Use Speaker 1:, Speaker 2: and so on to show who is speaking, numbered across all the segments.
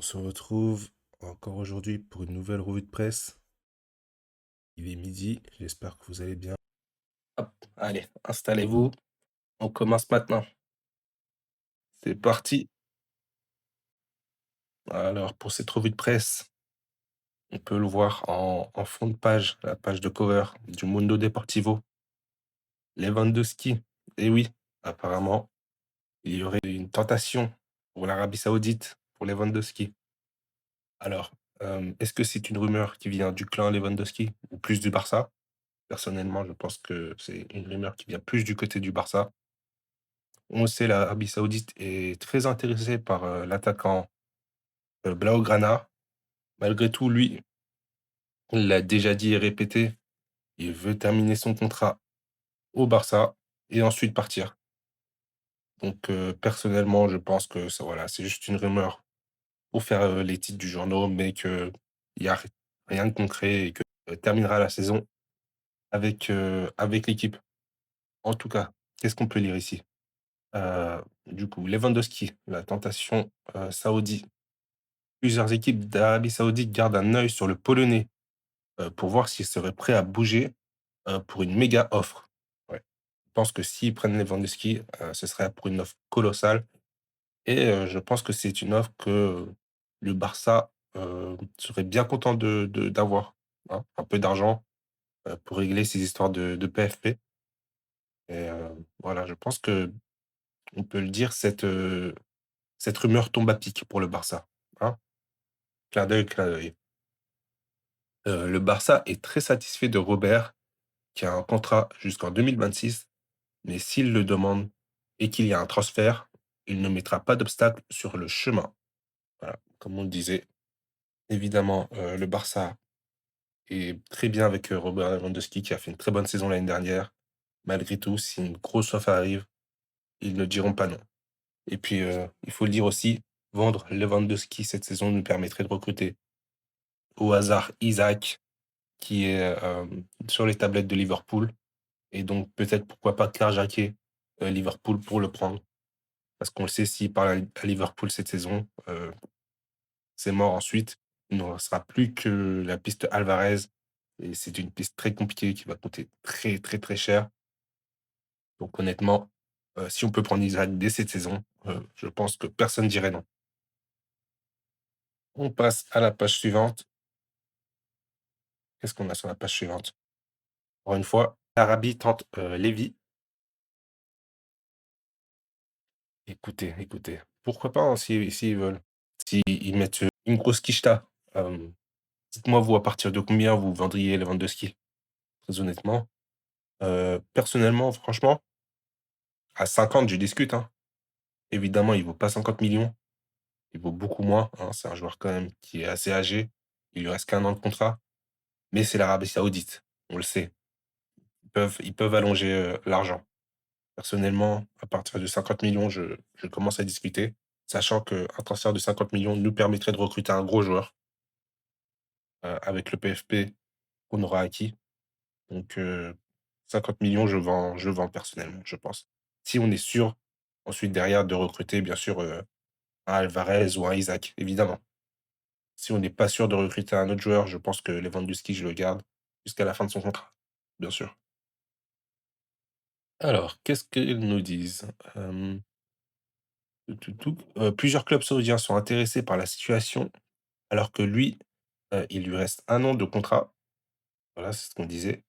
Speaker 1: On se retrouve encore aujourd'hui pour une nouvelle revue de presse. Il est midi, j'espère que vous allez bien.
Speaker 2: Hop, allez, installez-vous, on commence maintenant. C'est parti. Alors, pour cette revue de presse, on peut le voir en fond de page, la page de cover du Mundo Deportivo, Lewandowski. Et oui, apparemment, il y aurait une tentation pour l'Arabie Saoudite, pour Lewandowski. Alors, est-ce que c'est une rumeur qui vient du clan Lewandowski ou plus du Barça? Personnellement, je pense que c'est une rumeur qui vient plus du côté du Barça. On le sait, l'Arabie Saoudite est très intéressée par l'attaquant Blaugrana. Malgré tout, lui, il l'a déjà dit et répété, il veut terminer son contrat au Barça et ensuite partir. Donc, personnellement, je pense que ça, voilà, c'est juste une rumeur pour faire, les titres du journaux, mais qu'il y a rien de concret et que terminera la saison avec l'équipe. En tout cas, qu'est-ce qu'on peut lire ici? Du coup, Lewandowski, la tentation, saoudi. Plusieurs équipes d'Arabie Saoudite gardent un œil sur le Polonais, pour voir s'il serait prêt à bouger, pour une méga offre. Ouais. Je pense que s'ils prennent Lewandowski, ce serait pour une offre colossale et je pense que c'est une offre que le Barça, serait bien content de d'avoir, hein. Un peu d'argent, pour régler ces histoires de PFP et voilà, je pense qu'on peut le dire, cette rumeur tombe à pic pour le Barça, hein. Clin d'œil, clin d'œil. Le Barça est très satisfait de Robert, qui a un contrat jusqu'en 2026. Mais s'il le demande et qu'il y a un transfert, il ne mettra pas d'obstacle sur le chemin. Voilà, comme on le disait, évidemment, le Barça est très bien avec, Robert Lewandowski qui a fait une très bonne saison l'année dernière. Malgré tout, si une grosse offre arrive, ils ne diront pas non. Et puis, il faut le dire aussi, vendre Lewandowski cette saison nous permettrait de recruter au hasard Isaac qui est, sur les tablettes de Liverpool et donc peut-être pourquoi pas carjacker, Liverpool pour le prendre. Parce qu'on le sait, s'il part à Liverpool cette saison, c'est mort ensuite. Il ne restera plus que la piste Alvarez et c'est une piste très compliquée qui va coûter très, très, très cher. Donc honnêtement, si on peut prendre Isaac dès cette saison, je pense que personne dirait non. On passe à la page suivante. Qu'est-ce qu'on a sur la page suivante? Encore une fois, l'Arabie tente, Lévy. Écoutez, écoutez, pourquoi pas, hein, si s'ils veulent. S'ils mettent, une grosse quicheta, dites-moi vous à partir de combien vous vendriez Lewandowski? Très honnêtement. Personnellement, franchement, à 50, je discute, hein. Évidemment, il vaut pas 50 millions, il vaut beaucoup moins, hein. C'est un joueur quand même qui est assez âgé. Il lui reste qu'un an de contrat, mais c'est l'Arabie Saoudite, on le sait. Ils peuvent allonger, l'argent. Personnellement, à partir de 50 millions, je commence à discuter, sachant qu'un transfert de 50 millions nous permettrait de recruter un gros joueur, avec le PFP qu'on aura acquis. Donc 50 millions, je vends personnellement, je pense. Si on est sûr, ensuite derrière de recruter bien sûr, un Alvarez ou un Isaac, évidemment. Si on n'est pas sûr de recruter un autre joueur, je pense que Lewandowski, je le garde jusqu'à la fin de son contrat, bien sûr. Alors, qu'est-ce qu'ils nous disent? Plusieurs clubs saoudiens sont intéressés par la situation, alors que lui, il lui reste un an de contrat. Voilà, c'est ce qu'on disait.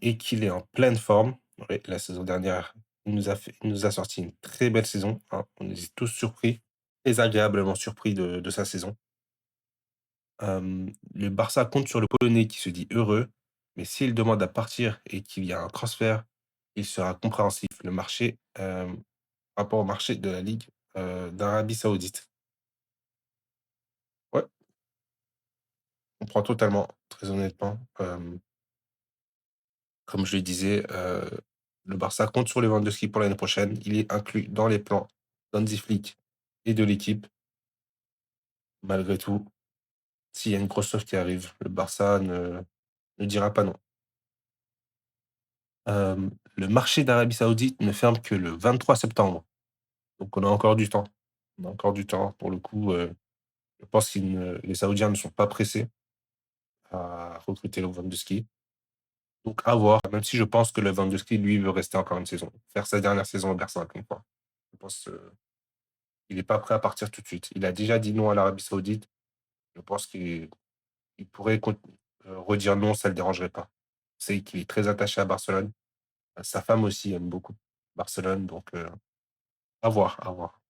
Speaker 2: Et qu'il est en pleine forme. Ouais, la saison dernière, il nous a sorti une très belle saison, hein. On était tous surpris, très agréablement surpris de sa saison. Le Barça compte sur le Polonais qui se dit heureux, mais s'il demande à partir et qu'il y a un transfert, il sera compréhensif. Le marché, par rapport au marché de la Ligue, d'Arabie Saoudite. Ouais, on comprend totalement, très honnêtement. Comme je le disais, le Barça compte sur Lewandowski pour l'année prochaine. Il est inclus dans les plans d'Hansi Flick et de l'équipe. Malgré tout, s'il y a une grosse offre qui arrive, le Barça ne dira pas non. Le marché d'Arabie Saoudite ne ferme que le 23 septembre, donc on a encore du temps. On a encore du temps pour le coup, Je pense les Saoudiens ne sont pas pressés à recruter Lewandowski. Donc à voir, même si je pense que Lewandowski, lui, veut rester encore une saison, faire sa dernière saison au Barça, comme quoi. Je pense, il est pas prêt à partir tout de suite. Il a déjà dit non à l'Arabie Saoudite. Je pense qu'il pourrait redire non, ça le dérangerait pas. C'est qu'il est très attaché à Barcelone. Sa femme aussi aime beaucoup Barcelone, donc à voir, à voir.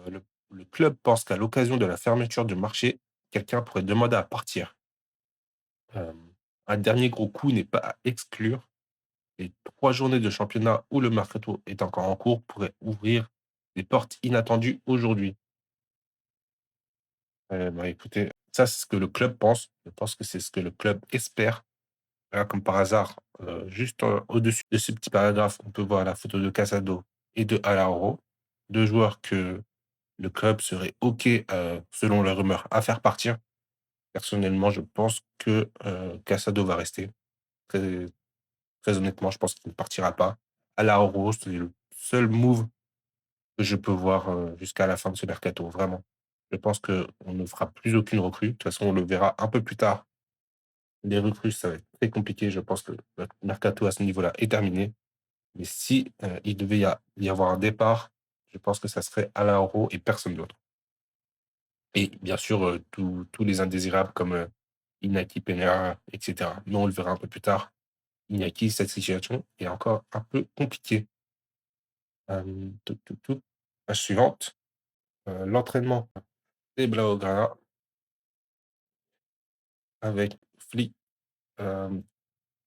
Speaker 2: Le club pense qu'à l'occasion de la fermeture du marché, quelqu'un pourrait demander à partir. Un dernier gros coup n'est pas à exclure. Les 3 journées de championnat où le mercato est encore en cours pourraient ouvrir des portes inattendues aujourd'hui. Bah, écoutez, ça, c'est ce que le club pense. Je pense que c'est ce que le club espère. Là, comme par hasard, juste, au-dessus de ce petit paragraphe, on peut voir la photo de Casado et de Alaoro, 2 joueurs que le club serait OK, selon les rumeurs, à faire partir. Personnellement, je pense que, Casado va rester. Très très honnêtement, je pense qu'il ne partira pas. Alaoro, c'est le seul move que je peux voir, jusqu'à la fin de ce mercato, vraiment. Je pense qu'on ne fera plus aucune recrue. De toute façon, on le verra un peu plus tard. Les recrues, ça va être très compliqué. Je pense que le mercato à ce niveau-là est terminé. Mais si, il devait y avoir un départ, je pense que ça serait Alaoro et personne d'autre. Et bien sûr, tous les indésirables comme, Inaki Peña et cetera. Mais on le verra un peu plus tard. Inaki, cette situation est encore un peu compliquée. Touc. Page suivante, l'entraînement des Blaugrana avec Flick, hem,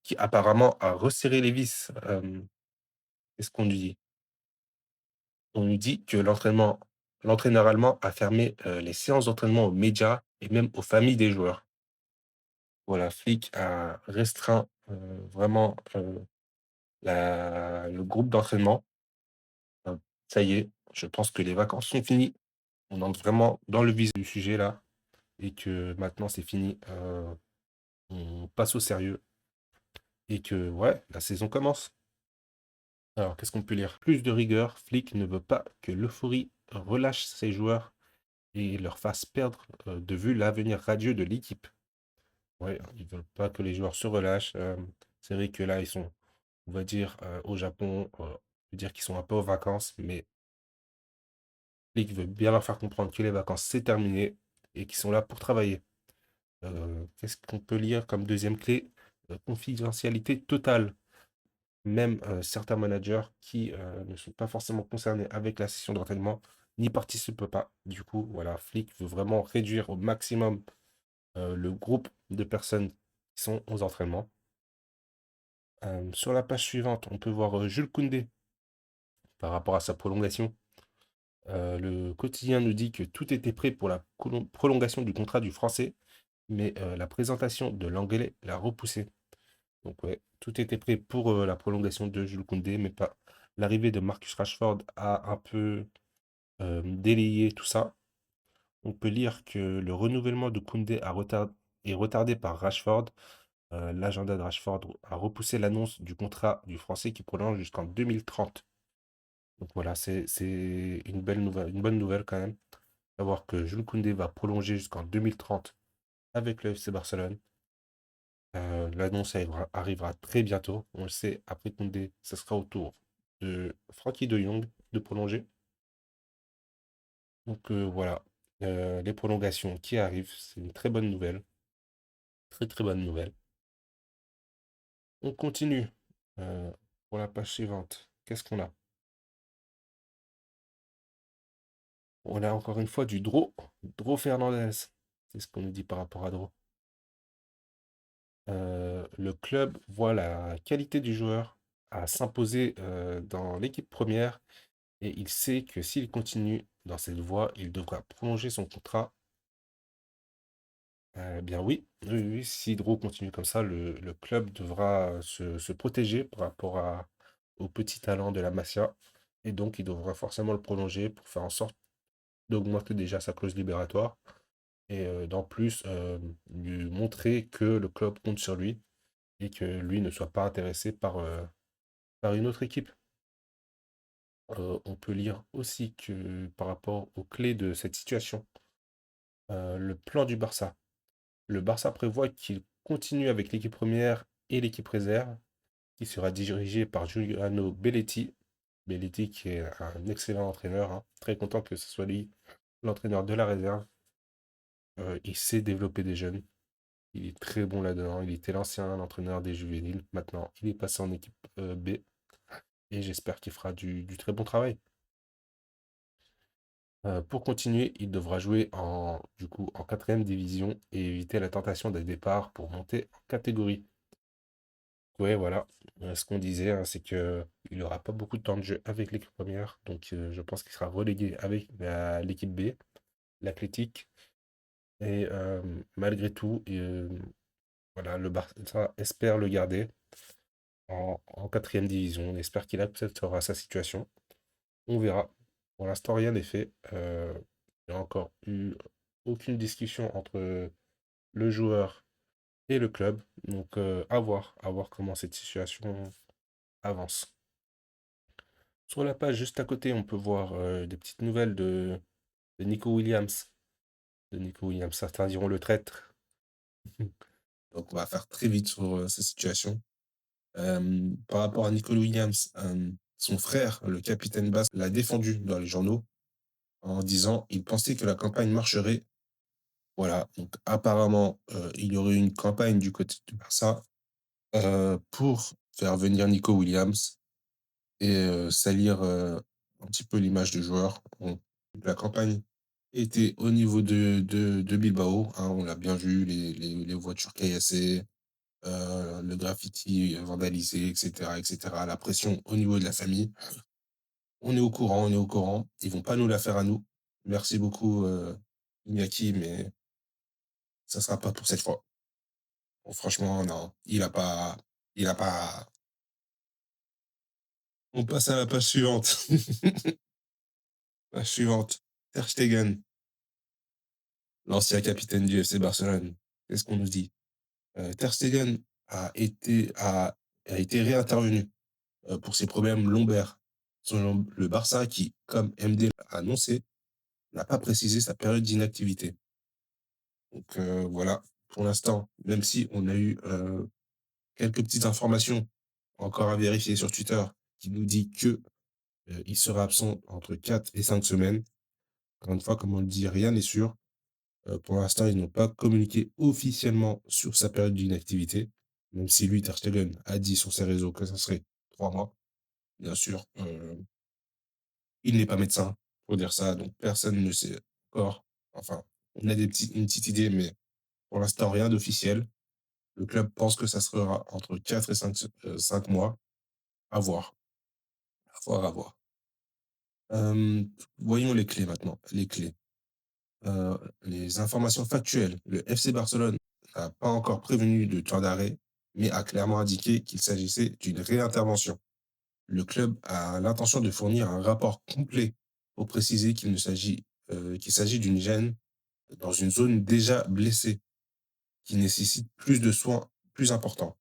Speaker 2: qui apparemment a resserré les vis. Qu'est-ce qu'on lui dit? On lui dit que l'entraîneur allemand a fermé, les séances d'entraînement aux médias et même aux familles des joueurs. Voilà, Flick a restreint, vraiment, la le groupe d'entraînement. Heu, Ça y est, je pense que les vacances sont finies. On entre vraiment dans le vif du sujet là et que maintenant c'est fini, on passe au sérieux et que ouais, la saison commence. Alors qu'est-ce qu'on peut lire? Plus de rigueur, Flick ne veut pas que l'euphorie relâche ses joueurs et leur fasse perdre, de vue l'avenir radieux de l'équipe. Ouais, ils veulent pas que les joueurs se relâchent, c'est vrai que là, ils sont, on va dire, au Japon, on peut dire qu'ils sont un peu en vacances, mais Flick veut bien leur faire comprendre que les vacances, c'est terminé et qu'ils sont là pour travailler. Qu'est-ce qu'on peut lire comme deuxième clé? Confidentialité totale. Même, certains managers qui, ne sont pas forcément concernés avec la session d'entraînement n'y participent pas. Du coup, voilà, Flick veut vraiment réduire au maximum, le groupe de personnes qui sont aux entraînements. Sur la page suivante, on peut voir, Jules Koundé par rapport à sa prolongation. Le quotidien nous dit que tout était prêt pour la prolongation du contrat du Français, mais, la présentation de l'Anglais l'a repoussé. Donc ouais, tout était prêt pour, la prolongation de Jules Koundé, mais pas l'arrivée de Marcus Rashford a un peu, délayé tout ça. On peut lire que le renouvellement de Koundé est retardé par Rashford. L'agenda de Rashford a repoussé l'annonce du contrat du Français qui prolonge jusqu'en 2030. Donc voilà, c'est une bonne nouvelle quand même. Savoir que Jules Koundé va prolonger jusqu'en 2030 avec le FC Barcelone. L'annonce arrivera très bientôt. On le sait, après Koundé, ce sera au tour de Frenkie de Jong de prolonger. Donc voilà, les prolongations qui arrivent, c'est une très bonne nouvelle. Très, très bonne nouvelle. On continue, pour la page suivante. Qu'est-ce qu'on a? On a encore une fois du Dro Fernandez. C'est ce qu'on nous dit par rapport à Dro. Le club voit la qualité du joueur à s'imposer, dans l'équipe première. Et il sait que s'il continue dans cette voie, il devra prolonger son contrat. Bien oui, oui, oui, si Draw continue comme ça, le club devra se protéger par rapport au petit talent de la Masia. Et donc, il devra forcément le prolonger pour faire en sorte d'augmenter déjà sa clause libératoire. Et d'en plus, lui montrer que le club compte sur lui et que lui ne soit pas intéressé par une autre équipe. On peut lire aussi que par rapport aux clés de cette situation,
Speaker 1: Le plan du Barça. Le Barça prévoit qu'il continue avec l'équipe première et l'équipe réserve, qui sera dirigée par Giuliano Belletti. Belletti qui est un excellent entraîneur, hein. Très content que ce soit lui l'entraîneur de la réserve. Il sait développer des jeunes. Il est très bon là-dedans. Il était l'ancien entraîneur des juvéniles. Maintenant, il est passé en équipe B. Et j'espère qu'il fera du très bon travail. Pour continuer, il devra jouer du coup, en quatrième division et éviter la tentation des départs pour monter en catégorie. Ouais, voilà. Ce qu'on disait, hein, c'est que il n'aura pas beaucoup de temps de jeu avec l'équipe première. Donc, je pense qu'il sera relégué avec l'équipe B, l'Athletic. Et malgré tout, voilà, le Barça espère le garder en quatrième division. On espère qu'il acceptera sa situation. On verra. Pour l'instant, rien n'est fait. Il n'y a encore eu aucune discussion entre le joueur et le club. Donc, à voir comment cette situation avance. Sur la page juste à côté, on peut voir des petites nouvelles de Nico Williams. De Nico Williams, certains diront le traître.
Speaker 2: Donc on va faire très vite sur, cette situation. Par rapport à Nico Williams, son frère, le capitaine basque, l'a défendu dans les journaux en disant: «Il pensait que la campagne marcherait». Voilà, donc apparemment, il y aurait une campagne du côté du Barça, pour faire venir Nico Williams et salir, un petit peu l'image du joueur. Bon, la campagne était au niveau de Bilbao, hein, on l'a bien vu, les voitures caillassées, le graffiti vandalisé et cetera, la pression au niveau de la famille. On est au courant, on est au courant. Ils vont pas nous la faire à nous. Merci beaucoup, Iñaki, mais ça sera pas pour cette fois. Bon, franchement, non, il a pas on passe à la page suivante. Page suivante. Ter Stegen, l'ancien capitaine du FC Barcelone. Qu'est-ce qu'on nous dit? Ter Stegen a été réintervenu, pour ses problèmes lombaires, selon le Barça qui, comme MD l'a annoncé, n'a pas précisé sa période d'inactivité. Donc voilà, pour l'instant, même si on a eu, quelques petites informations encore à vérifier sur Twitter qui nous dit que, il sera absent entre 4 et 5 semaines. Encore une fois, comme on le dit, rien n'est sûr. Pour l'instant, ils n'ont pas communiqué officiellement sur sa période d'inactivité, même si lui, Ter Stegen, a dit sur ses réseaux que ça serait 3 mois. Bien sûr, il n'est pas médecin pour dire ça, donc personne ne sait encore. Enfin, on a une petite idée, mais pour l'instant, rien d'officiel. Le club pense que ça sera entre 4 et 5 mois. À voir, à voir, à voir. Voyons les clés maintenant, les clés. Les informations factuelles. Le FC Barcelone n'a pas encore prévenu de temps d'arrêt, mais a clairement indiqué qu'il s'agissait d'une réintervention. Le club a l'intention de fournir un rapport complet pour préciser qu'il s'agit d'une gêne dans une zone déjà blessée, qui nécessite plus de soins plus importants.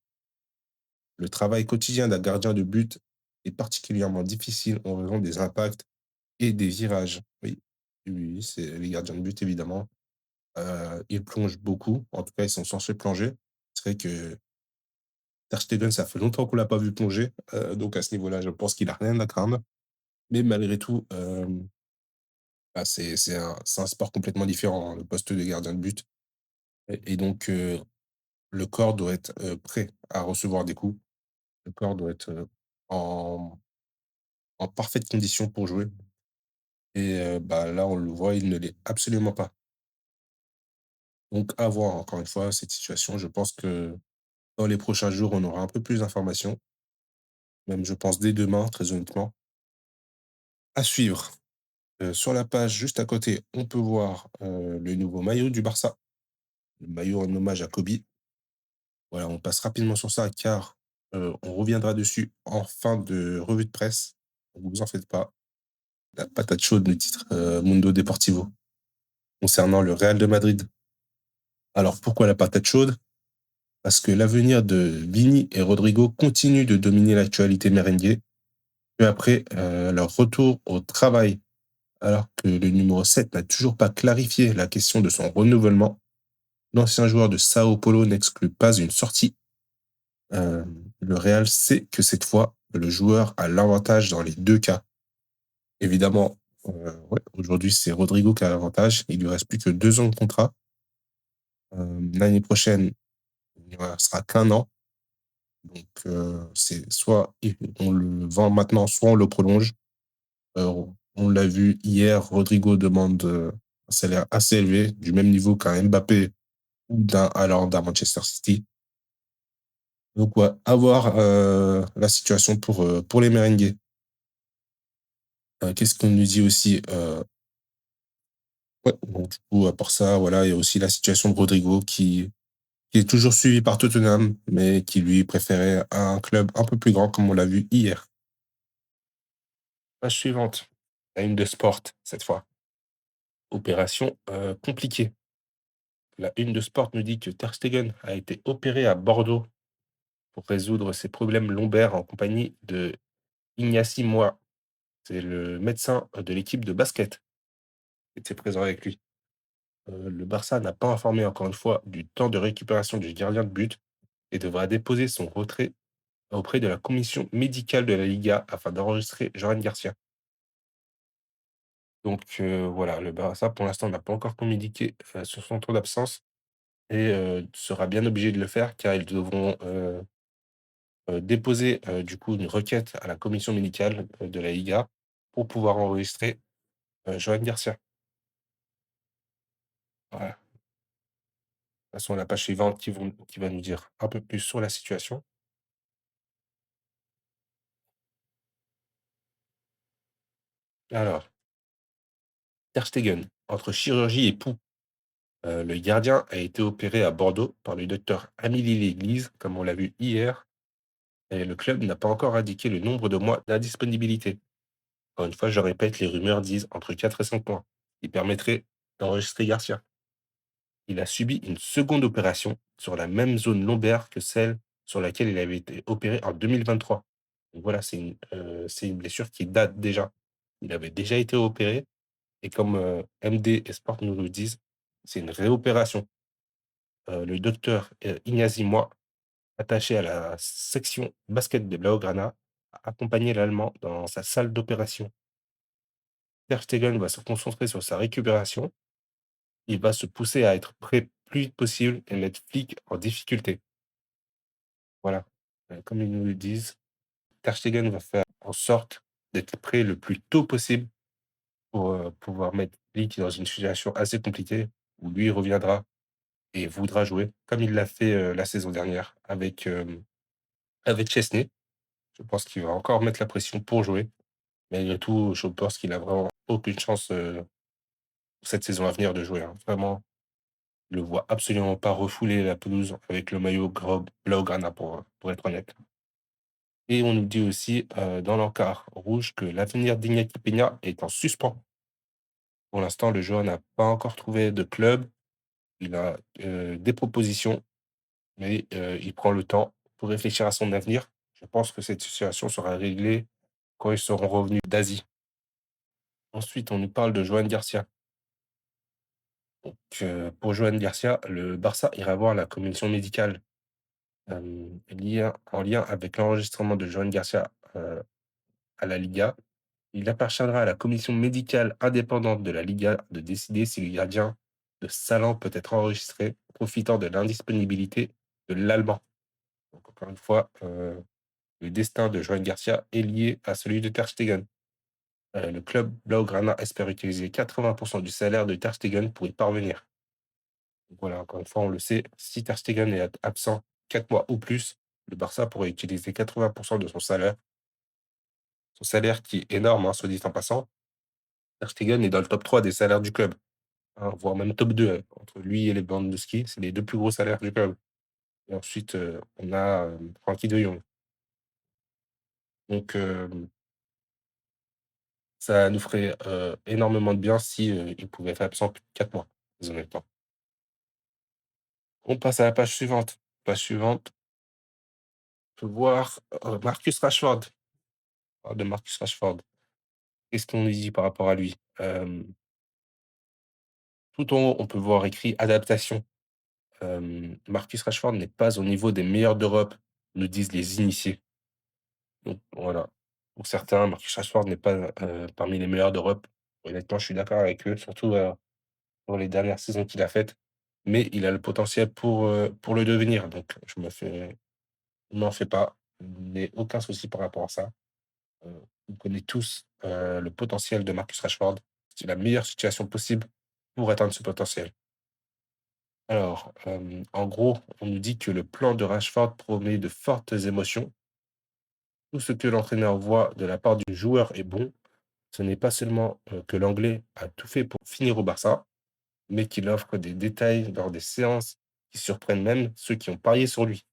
Speaker 2: Le travail quotidien d'un gardien de but est particulièrement difficile en raison des impacts et des virages. Oui, oui, oui, c'est les gardiens de but évidemment. Ils plongent beaucoup, en tout cas ils sont censés plonger. C'est vrai que Ter Stegen, ça fait longtemps qu'on l'a pas vu plonger, donc à ce niveau-là, je pense qu'il a rien à craindre. Mais malgré tout, bah, c'est un sport complètement différent, hein, le poste de gardien de but et donc le corps doit être, prêt à recevoir des coups. Le corps doit être, en parfaite condition pour jouer et bah, là, on le voit, il ne l'est absolument pas. Donc à voir encore une fois cette situation. Je pense que dans les prochains jours, on aura un peu plus d'informations, même je pense dès demain, très honnêtement. À suivre, sur la page juste à côté, on peut voir, le nouveau maillot du Barça, le maillot en hommage à Kobe. Voilà, on passe rapidement sur ça car, on reviendra dessus en fin de revue de presse. Donc vous en faites pas. La patate chaude, le titre, Mundo Deportivo, concernant le Real de Madrid. Alors pourquoi la patate chaude? Parce que l'avenir de Vini et Rodrigo continue de dominer l'actualité merengue, peu après, leur retour au travail Alors que le numéro 7 n'a toujours pas clarifié la question de son renouvellement, l'ancien joueur de Sao Paulo n'exclut pas une sortie. Le Real sait que cette fois, le joueur a l'avantage dans les 2 cas. Évidemment, ouais, aujourd'hui, c'est Rodrigo qui a l'avantage. Il lui reste plus que 2 ans de contrat. L'année prochaine, il ne restera qu'1 an. Donc, c'est soit on le vend maintenant, soit on le prolonge. On l'a vu hier, Rodrigo demande, un salaire assez élevé, du même niveau qu'un Mbappé ou d'un Haaland à Manchester City. Donc ouais, à voir, la situation pour les merengues. Qu'est-ce qu'on nous dit aussi? Ouais, donc du coup, à part ça, voilà, il y a aussi la situation de Rodrigo qui est toujours suivi par Tottenham, mais qui lui préférait un club un peu plus grand comme on l'a vu hier. Page suivante, la une de Sport cette fois. Opération, compliquée. La une de Sport nous dit que Ter Stegen a été opéré à Bordeaux pour résoudre ses problèmes lombaires en compagnie de Ignacy Moi. C'est le médecin, de l'équipe de basket qui était présent avec lui. Le Barça n'a pas informé encore une fois du temps de récupération du gardien de but et devra déposer son retrait auprès de la commission médicale de la Liga afin d'enregistrer Johan Garcia. Donc voilà, le Barça pour l'instant n'a pas encore communiqué, sur son temps d'absence et sera bien obligé de le faire car ils devront, déposer, du coup une requête à la commission médicale, de la Liga pour pouvoir enregistrer, Johan Garcia. Voilà. De toute façon, la page suivante qui va nous dire un peu plus sur la situation. Alors, Ter Stegen, entre chirurgie et pouls, le gardien a été opéré à Bordeaux par le docteur Amélie Léglise, comme on l'a vu hier, et le club n'a pas encore indiqué le nombre de mois d'indisponibilité. Encore une fois, je répète, les rumeurs disent entre 4 et 5 mois, qui permettrait d'enregistrer Garcia. Il a subi une seconde opération sur la même zone lombaire que celle sur laquelle il avait été opéré en 2023. Donc voilà, c'est une blessure qui date déjà. Il avait déjà été opéré et comme, MD et Sport nous le disent, c'est une réopération. Le docteur, Ignacy Moi, attaché à la section basket de Blaugrana, a accompagné l'Allemand dans sa salle d'opération. Ter Stegen va se concentrer sur sa récupération. Il va se pousser à être prêt plus vite possible et mettre Flick en difficulté. Voilà, comme ils nous le disent, Ter Stegen va faire en sorte d'être prêt le plus tôt possible pour, pouvoir mettre Flick dans une situation assez compliquée où lui reviendra et voudra jouer comme il l'a fait, la saison dernière avec Chesney. Je pense qu'il va encore mettre la pression pour jouer. Malgré tout, je pense qu'il a vraiment aucune chance, cette saison à venir de jouer, hein. Vraiment, je le vois absolument pas refouler la pelouse avec le maillot blaugrana pour être honnête. Et on nous dit aussi, dans l'encart rouge que l'avenir d'Iñaki Peña est en suspens. Pour l'instant, le joueur n'a pas encore trouvé de club. Il a, des propositions, mais, il prend le temps pour réfléchir à son avenir. Je pense que cette situation sera réglée quand ils seront revenus d'Asie. Ensuite, on nous parle de Johan Garcia. Donc, pour Johan Garcia, le Barça ira voir la commission médicale, en lien avec l'enregistrement de Johan Garcia, à la Liga. Il appartiendra à la commission médicale indépendante de la Liga de décider si le gardien de Salent peut être enregistré, profitant de l'indisponibilité de l'Allemand. Donc encore une fois, le destin de Johan Garcia est lié à celui de Ter Stegen. Le club blaugrana espère utiliser 80 du salaire de Ter Stegen pour y parvenir. Donc voilà, encore une fois, on le sait, si Ter Stegen est absent 4 mois ou plus, le Barça pourrait utiliser 80 de son salaire qui est énorme, hein, soit dit en passant. Ter Stegen est dans le top 3 des salaires du club, hein, voire même top 2 entre lui et les Lewandowski, c'est les 2 plus gros salaires du club et ensuite, on a, Frenkie de Jong. Donc ça nous ferait, énormément de bien si, il pouvait être absent plus de 4 mois, très honnêtement. On passe à la page suivante. Page suivante, on peut voir, Marcus Rashford. On parle de Marcus Rashford. Qu'est-ce qu'on nous dit par rapport à lui? Tout en haut, on peut voir écrit «adaptation». Marcus Rashford n'est pas au niveau des meilleurs d'Europe, nous disent les initiés. Donc voilà. Pour certains, Marcus Rashford n'est pas, parmi les meilleurs d'Europe. Honnêtement, je suis d'accord avec eux, surtout, pour les dernières saisons qu'il a faites. Mais il a le potentiel pour le devenir. Donc je m'en fais pas. Je n'ai aucun souci par rapport à ça. On connaît tous, le potentiel de Marcus Rashford. C'est la meilleure situation possible pour atteindre ce potentiel. Alors, en gros, on nous dit que le plan de Rashford promet de fortes émotions. Tout ce que l'entraîneur voit de la part du joueur est bon. Ce n'est pas seulement, que l'Anglais a tout fait pour finir au Barça, mais qu'il offre des détails lors des séances qui surprennent même ceux qui ont parié sur lui.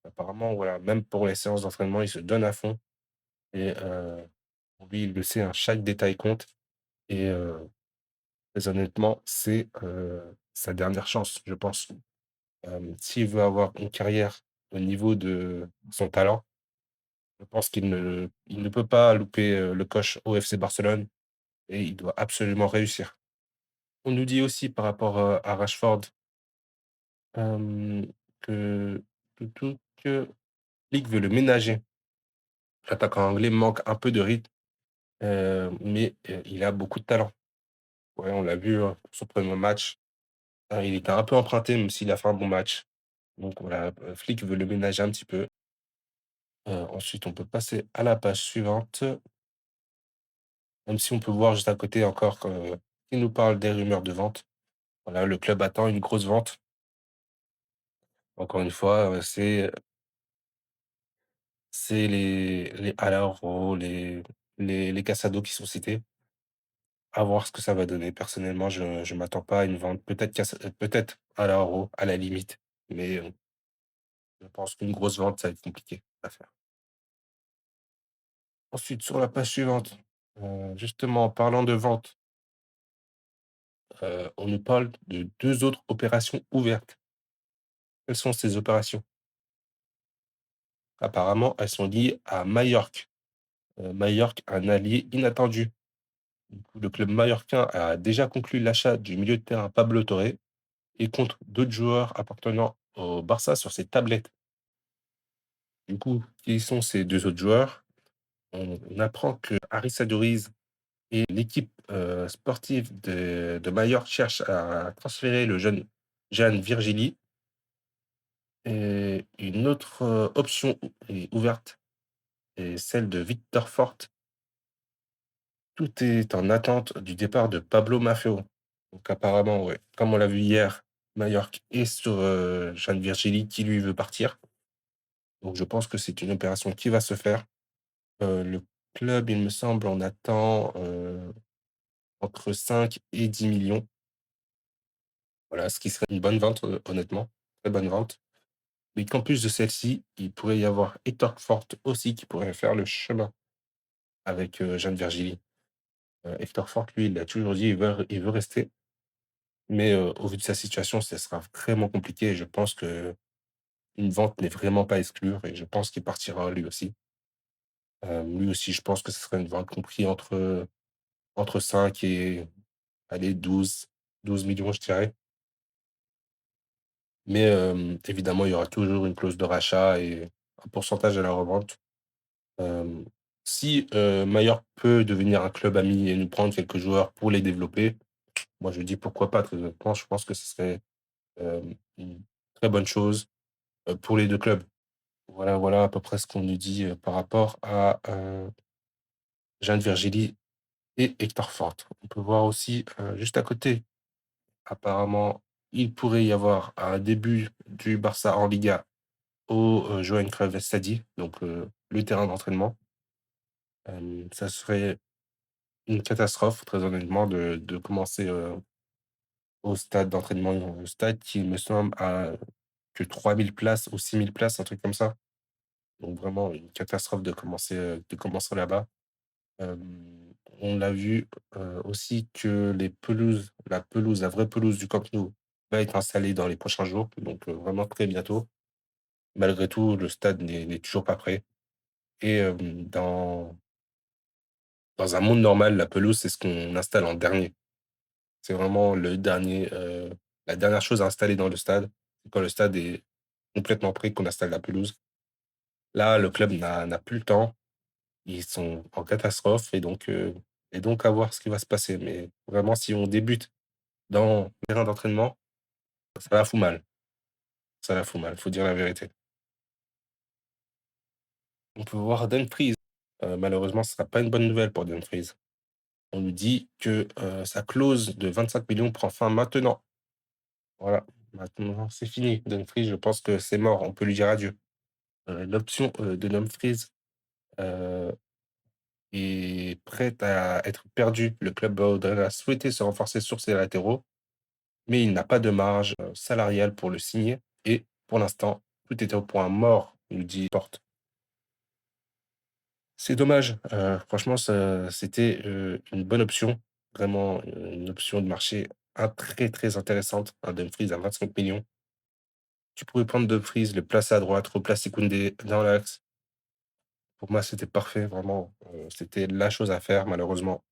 Speaker 2: Apparemment, voilà, même pour les séances d'entraînement, il se donne à fond et lui, il le sait, hein, chaque détail compte et très honnêtement, c'est, sa dernière chance, je pense. S'il veut avoir une carrière au niveau de son talent, je pense qu'il ne peut pas louper, le coche au FC Barcelone et il doit absolument réussir. On nous dit aussi par rapport, à Rashford, que que Flick veut le ménager. L'attaquant anglais manque un peu de rythme, mais il a beaucoup de talent. Ouais, on l'a vu, pour son premier match, il était un peu emprunté même s'il a fait un bon match. Donc voilà, Flick veut le ménager un petit peu. Ensuite, on peut passer à la page suivante, même si on peut voir juste à côté encore, qu'il nous parle des rumeurs de vente. Voilà, le club attend une grosse vente. Encore une fois, c'est les Alaro, les Casado qui sont cités. À voir ce que ça va donner. Personnellement, je m'attends pas à une vente. Peut-être Alaro, à la limite, mais je pense qu'une grosse vente, ça va être compliqué à faire. Ensuite, sur la page suivante, justement, en parlant de vente, on nous parle de 2 autres opérations ouvertes. Quelles sont ces opérations? Apparemment, elles sont liées à Majorque. Majorque, un allié inattendu. Du coup, le club mallorquin a déjà conclu l'achat du milieu de terrain Pablo Torre et compte d'autres joueurs appartenant au Barça sur ses tablettes. Du coup, qui sont ces 2 autres joueurs? On apprend que Haris Sadouriz et l'équipe, sportive de Majorque cherchent à transférer le jeune Jeanne Virgili et une autre, option est ouverte est celle de Victor Fort. Tout est en attente du départ de Pablo Maffeo. Donc apparemment, ouais, comme on l'a vu hier, Majorque est sur, Jeanne Virgili qui lui veut partir. Donc je pense que c'est une opération qui va se faire. Le club, il me semble, en attend, entre 5 et 10 millions. Voilà, ce qui serait une bonne vente, honnêtement, très bonne vente. Mais qu'en plus de celle-ci, il pourrait y avoir Hector Fort aussi qui pourrait faire le chemin avec, Jeanne Virgili. Hector Fort, lui, il a toujours dit il veut rester, mais au vu de sa situation, ce sera vraiment compliqué et je pense qu'une vente n'est vraiment pas à exclure et je pense qu'il partira lui aussi. Lui aussi, je pense que ce serait une vente compris entre 5 et allez 12 millions, je dirais. Mais évidemment, il y aura toujours une clause de rachat et un pourcentage à la revente. Hem, si, Mallorca peut devenir un club ami et nous prendre quelques joueurs pour les développer, moi je dis pourquoi pas, très honnêtement, je pense que ce serait, une très bonne chose, pour les 2 clubs. Voilà, voilà à peu près ce qu'on nous dit, par rapport à, Jeanne Virgili et Hector Fort. On peut voir aussi, juste à côté, apparemment, il pourrait y avoir un début du Barça en Liga au, Johan Cruyff Stadi, donc le terrain d'entraînement. Ça serait une catastrophe, très honnêtement, de commencer, au stade d'entraînement, stade qui me semble a que 3 000 places ou 6 000 places, un truc comme ça. Donc vraiment une catastrophe de commencer là-bas. On l'a vu, aussi que la vraie pelouse du Camp Nou va être installée dans les prochains jours, donc vraiment très bientôt. Malgré tout, le stade n'est toujours pas prêt et dans Dans un monde normal, la pelouse, c'est ce qu'on installe en dernier. C'est vraiment le dernier, la dernière chose à installer dans le stade. Quand le stade est complètement prêt, qu'on installe la pelouse. Là, le club n'a plus le temps. Ils sont en catastrophe et donc à voir ce qui va se passer. Mais vraiment, si on débute dans le terrain d'entraînement, ça la fout mal. Ça la fout mal, faut dire la vérité. On peut voir Dumfries. Malheureusement, ce sera pas une bonne nouvelle pour Dumfries. On nous dit que, sa clause de 25 millions prend fin maintenant. Voilà, maintenant c'est fini. Dumfries, je pense que c'est mort, on peut lui dire adieu. L'option, de Dumfries, heu, est prête à être perdue. Le club Baudelaire a souhaité se renforcer sur ses latéraux, mais il n'a pas de marge, salariale pour le signer et pour l'instant, tout est au point mort, nous dit Porte. C'est dommage, franchement ça c'était, une bonne option, vraiment, une option de marché très, très intéressante, un Dumfries à 25 millions. Tu pouvais prendre Dumfries, le placer à droite, replacer Koundé dans l'axe. Pour moi, c'était parfait, vraiment, c'était la chose à faire. Malheureusement,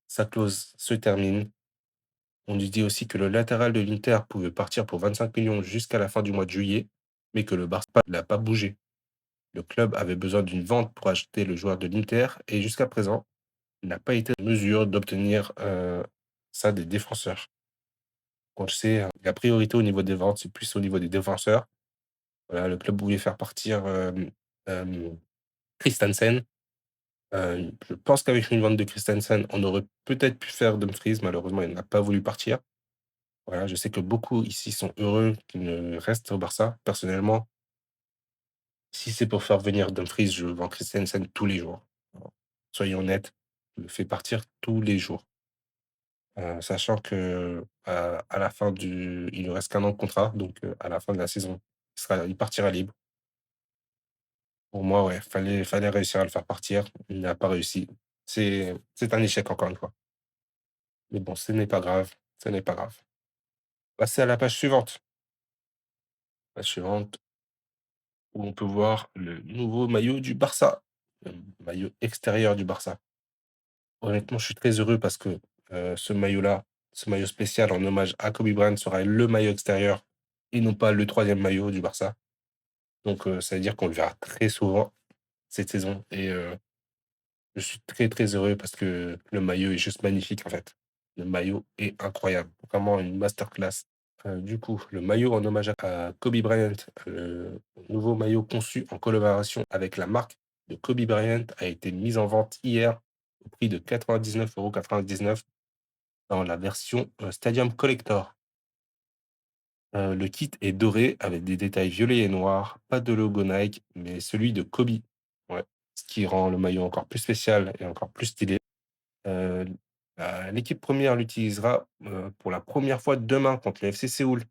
Speaker 2: sa clause se termine. On nous dit aussi que le latéral de l'Inter pouvait partir pour 25 millions jusqu'à la fin du mois de juillet, mais que le Barça n'a pas bougé. Le club avait besoin d'une vente pour acheter le joueur de l'Inter et jusqu'à présent, il n'a pas été en mesure d'obtenir, ça des défenseurs. On le sait, hein, la priorité au niveau des ventes, c'est plus au niveau des défenseurs. Voilà, le club voulait faire partir, Christensen. Je pense qu'avec une vente de Christensen, on aurait peut-être pu faire Dumfries. Malheureusement, il n'a pas voulu partir. Voilà, je sais que beaucoup ici sont heureux qu'il ne reste au Barça. Personnellement, si c'est pour faire venir Dumfries, je vends Christensen tous les jours. Voilà. Soyons honnêtes, je le fais partir tous les jours. Sachant que, à la fin du il lui reste qu'1 an de contrat, donc à la fin de la saison, il partira libre. Pour moi, ouais, fallait réussir à le faire partir. Il n'a pas réussi. C'est un échec encore une fois. Mais bon, ce n'est pas grave, ce n'est pas grave. Passer à la page suivante. Page suivante où on peut voir le nouveau maillot du Barça, le maillot extérieur du Barça. Honnêtement, je suis très heureux parce que, ce maillot-là, ce maillot spécial en hommage à Kobe Bryant sera le maillot extérieur et non pas le troisième maillot du Barça. Donc, ça veut dire qu'on le verra très souvent cette saison et je suis très, très heureux parce que le maillot est juste magnifique, en fait. Le maillot est incroyable, vraiment une masterclass. Du coup, le maillot en hommage à Kobe Bryant, le nouveau maillot conçu en collaboration avec la marque de Kobe Bryant a été mis en vente hier au prix de 99,99 € dans la version, Stadium Collector. Le kit est doré avec des détails violets et noirs, pas de logo Nike, mais celui de Kobe. Ouais, ce qui rend le maillot encore plus spécial et encore plus stylé. Heu, l'équipe première l'utilisera, pour la première fois demain contre le FC Séoul.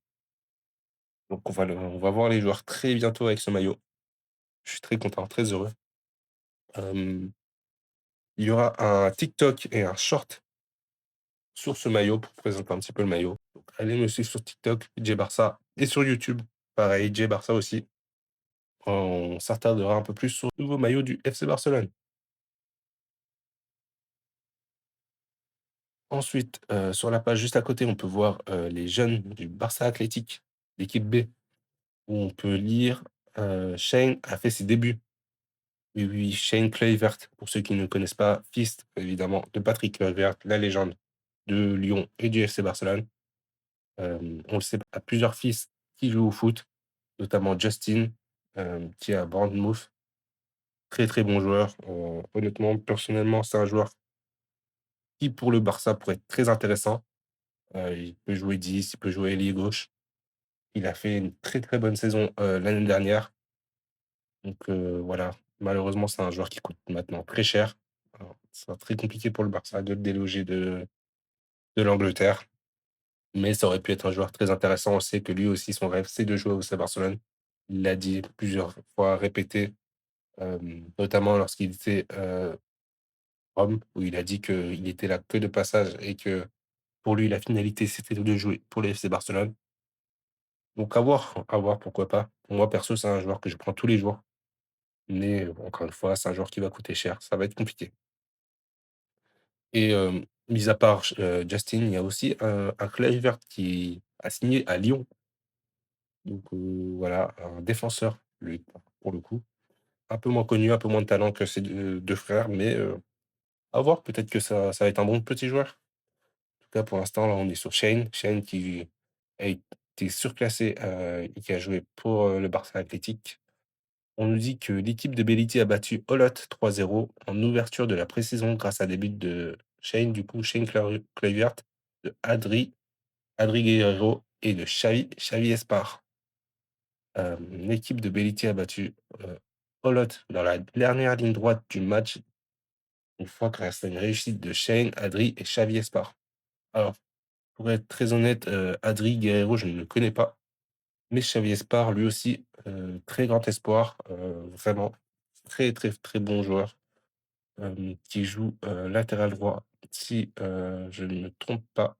Speaker 2: Donc on va voir les joueurs très bientôt avec ce maillot. Je suis très content, très heureux. Hem, il y aura un TikTok et un short sur ce maillot pour présenter un petit peu le maillot. Donc allez me suivre sur TikTok, J Barça et sur YouTube, pareil, J Barça aussi. On s'attardera un peu plus sur le nouveau maillot du FC Barcelone. Ensuite, sur la page juste à côté, on peut voir, les jeunes du Barça Athletic, l'équipe B, où on peut lire, Shane a fait ses débuts. Oui, oui, Shane Kluivert, pour ceux qui ne connaissent pas, fils évidemment de Patrick Kluivert, la légende de Lyon et du FC Barcelone. On le sait, a plusieurs fils qui jouent au foot, notamment Justin, qui est à Bournemouth. Très, très bon joueur. Honnêtement, personnellement, c'est un joueur qui, pour le Barça, pourrait être très intéressant. Il peut jouer 10, il peut jouer ailier gauche. Il a fait une très, très bonne saison, l'année dernière. Donc voilà, malheureusement, c'est un joueur qui coûte maintenant très cher. Ça sera très compliqué pour le Barça de le déloger de l'Angleterre, mais ça aurait pu être un joueur très intéressant. On sait que lui aussi, son rêve, c'est de jouer au FC Barcelone. Il l'a dit plusieurs fois, répété, notamment lorsqu'il était, Rome, où il a dit qu'il était là que de passage et que pour lui, la finalité, c'était de jouer pour le FC Barcelone. Donc à voir, pourquoi pas. Pour moi, perso, c'est un joueur que je prends tous les jours, mais encore une fois, c'est un joueur qui va coûter cher, ça va être compliqué. et mis à part Justin, il y a aussi un Kluivert qui a signé à Lyon. Donc voilà, un défenseur, lui, pour le coup. Un peu moins connu, un peu moins de talent que ses deux frères, mais à voir, peut-être que ça va être un bon petit joueur. En tout cas, pour l'instant, là, on est sur Shane. Shane qui a été surclassé, et qui a joué pour, le Barça Athletic. On nous dit que l'équipe de Beliti a battu Olot 3-0 en ouverture de la pré-saison grâce à des buts de Shane, du coup, Shane Kluivert, de Adri Guerreiro et de Xavi Espar. L'équipe de Beliti a battu, Olot dans la dernière ligne droite du match, une fois grâce à une réussite de Shane, Adri et Xavi Espar. Alors, pour être très honnête, Adri Guerreiro, je ne le connais pas, mais Xavi Espar, lui aussi, très grand espoir, vraiment très, très, très bon joueur, qui joue, latéral droit si, je ne me trompe pas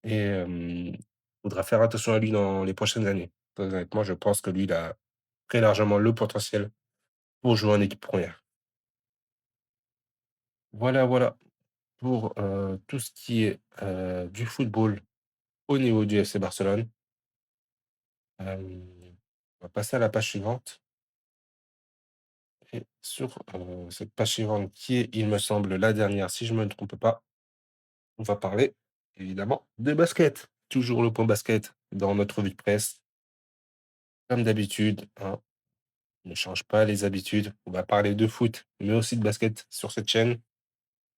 Speaker 2: et faudra faire attention à lui dans les prochaines années. Très honnêtement, je pense que lui, il a très largement le potentiel pour jouer en équipe première. Voilà, voilà pour, tout ce qui est, du football au niveau du FC Barcelone. On va passer à la page suivante et sur, cette page suivante qui est, il me semble, la dernière si je me ne trompe pas, on va parler évidemment de basket. Toujours le point basket dans notre revue de presse. Comme d'habitude, hein, on ne change pas les habitudes. On va parler de foot, mais aussi de basket sur cette chaîne.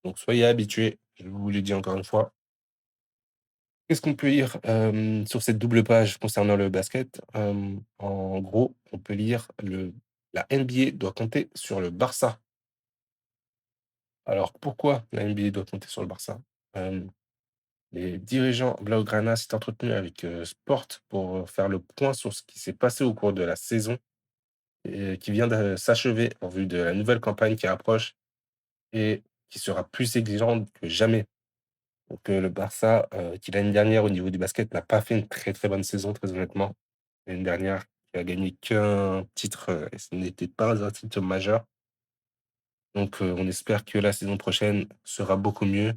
Speaker 2: Donc soyez habitués, je vous le dis encore une fois. Qu'est-ce qu'on peut lire, sur cette double page concernant le basket? En gros, on peut lire le la NBA doit compter sur le Barça. Alors pourquoi la NBA doit compter sur le Barça? Hem, les dirigeants blaugrana s'est entretenu avec, Sport pour, faire le point sur ce qui s'est passé au cours de la saison et qui vient de s'achever en vue de la nouvelle campagne qui approche et qui sera plus exigeante que jamais. Donc, le Barça, qui l'année dernière au niveau du basket n'a pas fait une très, très bonne saison très honnêtement. L'année dernière, qui a gagné qu'un titre, et ce n'était pas un titre majeur. Donc, on espère que la saison prochaine sera beaucoup mieux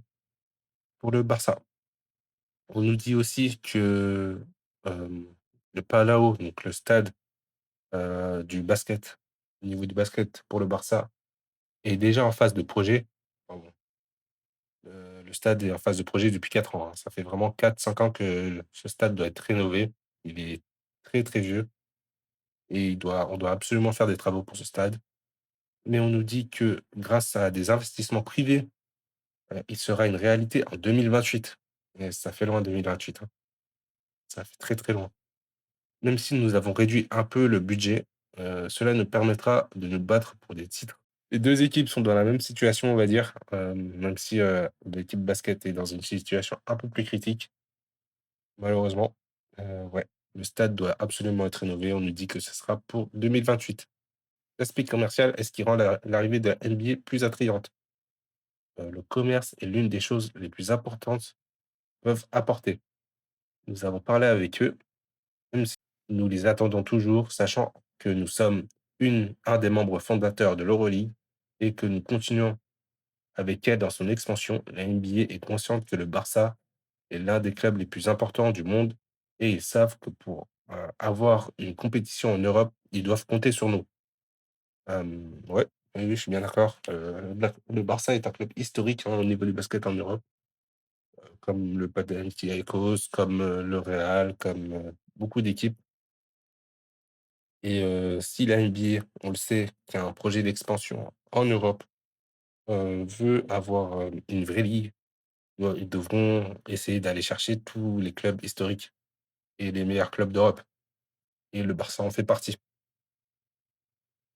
Speaker 2: pour le Barça. On nous dit aussi que, le Palau, donc le stade, du basket, au niveau du basket pour le Barça, est déjà en phase de projet. Pardon. Le stade est en phase de projet depuis 4 ans, hein. Ça fait vraiment 4 5 ans que ce stade doit être rénové. Il est très, très vieux et on doit absolument faire des travaux pour ce stade. Mais on nous dit que grâce à des investissements privés, il sera une réalité en 2028 et ça fait loin 2028, hein. Ça fait très, très loin. Même si nous avons réduit un peu le budget, cela nous permettra de nous battre pour des titres. Les 2 équipes sont dans la même situation, on va dire, même si, l'équipe basket est dans une situation un peu plus critique, malheureusement. Ouais, le stade doit absolument être rénové. On nous dit que ce sera pour 2028. L'aspect commercial est ce qui rend l'arrivée de la NBA plus attrayante. Le commerce est l'une des choses les plus importantes peuvent apporter. Nous avons parlé avec eux, même si nous les attendons toujours, sachant que nous sommes un des membres fondateurs de l'Euroleague et que nous continuons avec elle dans son expansion. La NBA est consciente que le Barça est l'un des clubs les plus importants du monde et ils savent que pour, avoir une compétition en Europe, ils doivent compter sur nous. Ouais, oui, oui, je suis bien d'accord. Le Barça est un club historique, hein, au niveau du basket en Europe, comme le Panathinaikos, comme, le Real, comme, beaucoup d'équipes et si la NBA, on le sait, qui a un projet d'expansion en Europe, veut avoir, une vraie ligue, ils devront essayer d'aller chercher tous les clubs historiques et les meilleurs clubs d'Europe et le Barça en fait partie.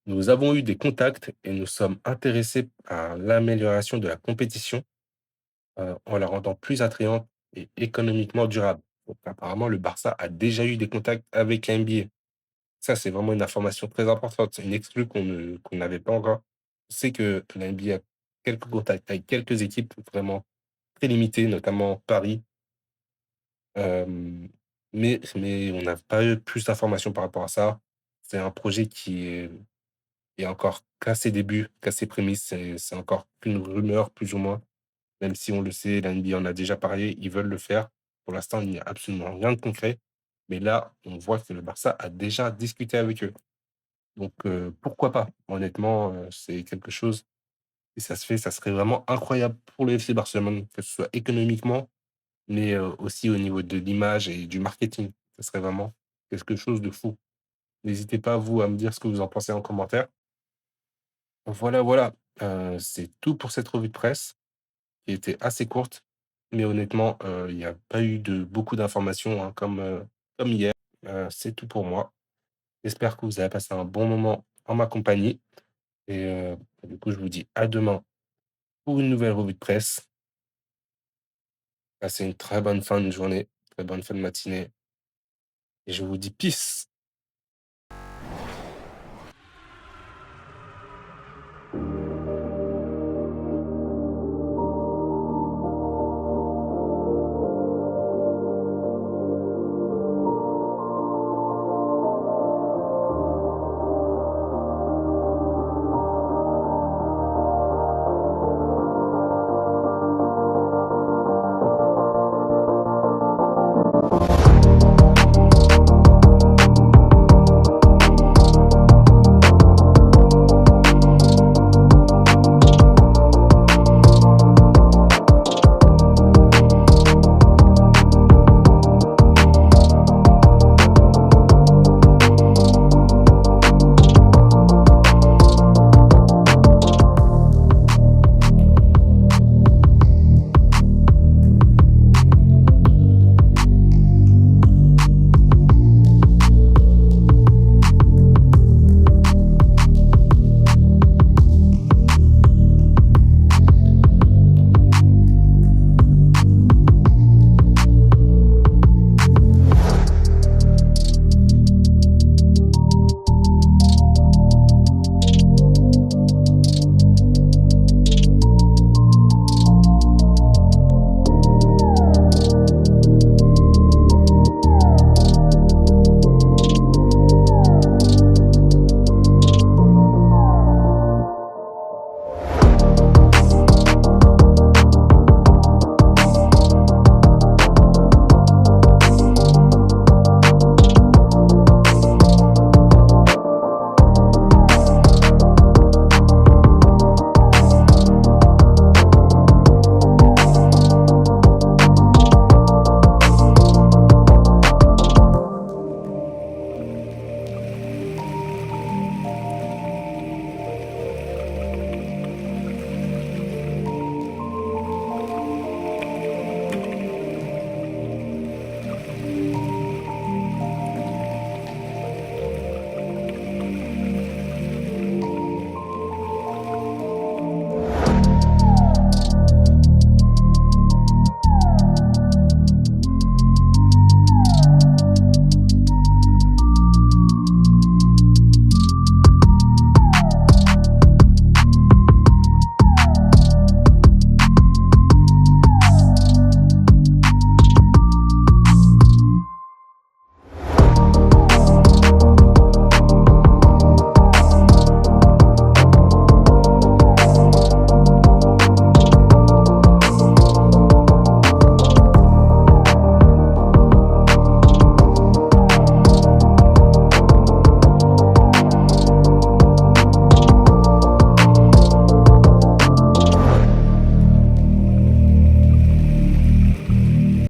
Speaker 2: Nous avons eu des contacts et nous sommes intéressés à l'amélioration de la compétition, en la rendant plus attrayante et économiquement durable. Donc apparemment, le Barça a déjà eu des contacts avec la NBA. Ça, c'est vraiment une information très importante. C'est une exclue qu'on n'avait pas encore. Je sais que la NBA a quelques contacts avec quelques équipes vraiment très limitées, notamment Paris, hem, mais on n'a pas eu plus d'informations par rapport à ça. C'est un projet qui est encore qu'à ses débuts, qu'à ses prémices. C'est encore qu'une rumeur plus ou moins. même si on le sait, la NBA en a déjà parlé, ils veulent le faire. Pour l'instant, il n'y a absolument rien de concret, mais là, on voit que le Barça a déjà discuté avec eux. Donc pourquoi pas? Honnêtement, c'est quelque chose, si ça se fait, ça serait vraiment incroyable pour le FC Barcelone, que ce soit économiquement, mais aussi au niveau de l'image et du marketing. Ce serait vraiment quelque chose de fou. N'hésitez pas, vous, à me dire ce que vous en pensez en commentaire. Voilà, voilà, c'est tout pour cette revue de presse qui était assez courte, mais honnêtement, il n'y a pas eu de beaucoup d'informations, hein, comme hier. C'est tout pour moi. J'espère que vous avez passé un bon moment en ma compagnie et du coup, je vous dis à demain pour une nouvelle revue de presse. Passez une très bonne fin de journée, très bonne fin de matinée et je vous dis peace.